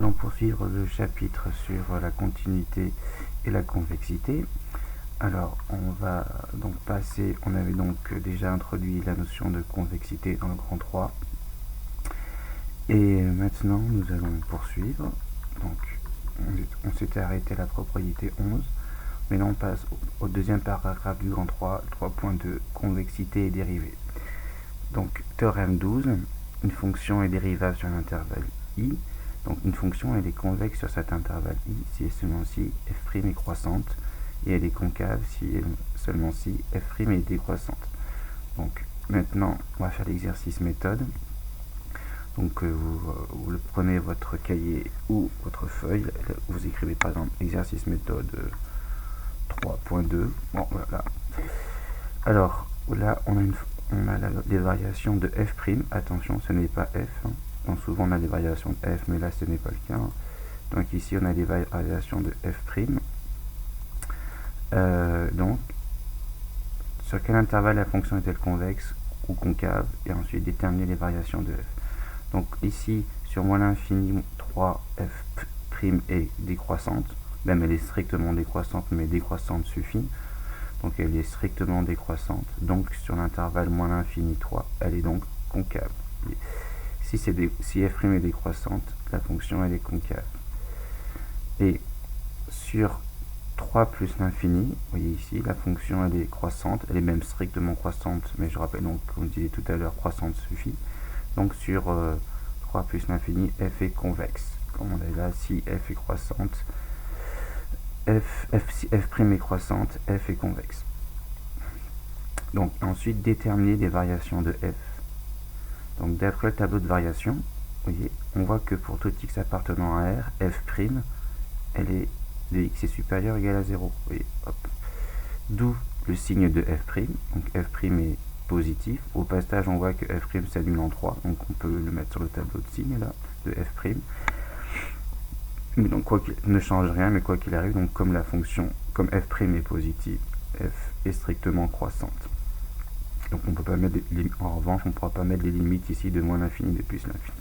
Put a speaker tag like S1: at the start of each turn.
S1: allons poursuivre le chapitre sur la continuité et la convexité. Alors, on va donc passer, on avait donc déjà introduit la notion de convexité dans le grand 3. Et maintenant, nous allons poursuivre. Donc, on s'était arrêté à la propriété 11. Mais là, on passe au deuxième paragraphe du grand 3, 3.2, convexité et dérivée. Donc, théorème 12, une fonction est dérivable sur l'intervalle i. Donc, une fonction, elle est convexe sur cet intervalle i si et seulement si f' est croissante, et elle est concave si et seulement si f' est décroissante. Donc, maintenant, on va faire l'exercice méthode. Donc, vous prenez votre cahier ou votre feuille, vous écrivez par exemple exercice méthode 3.2. Bon, voilà. Alors, là, on a les variations de f'. Attention, ce n'est pas f. Donc, souvent, on a des variations de f, mais là, ce n'est pas le cas. Donc, ici, on a des variations de f'. Donc, sur quel intervalle la fonction est-elle convexe ou concave? Et ensuite, déterminer les variations de f. Donc, ici, sur moins l'infini, 3f' est décroissante. Même elle est strictement décroissante, mais décroissante suffit. Donc elle est strictement décroissante. Donc sur l'intervalle moins l'infini 3, elle est donc concave. Si f' est décroissante, la fonction elle est concave. Et sur 3 plus l'infini, vous voyez ici, la fonction elle est croissante, elle est même strictement croissante, mais je rappelle donc, comme je disais tout à l'heure, croissante suffit. Donc sur 3 plus l'infini, f est convexe. Comme on est là, si f est croissante, si f' est croissante, f est convexe. Donc ensuite déterminer des variations de f. Donc d'après le tableau de variation, vous voyez, on voit que pour tout x appartenant à R, f', elle est de x est supérieur ou égal à 0. Vous voyez, hop. D'où le signe de f'. Donc f' est positif. Au passage, on voit que f' s'annule en 3. Donc on peut le mettre sur le tableau de signe là, de f'. Mais donc quoi qu'il ne change rien, mais quoi qu'il arrive, donc comme la fonction, comme f' est positive, f est strictement croissante. Donc on peut pas mettre en revanche, on ne pourra pas mettre les limites ici de moins l'infini de plus l'infini.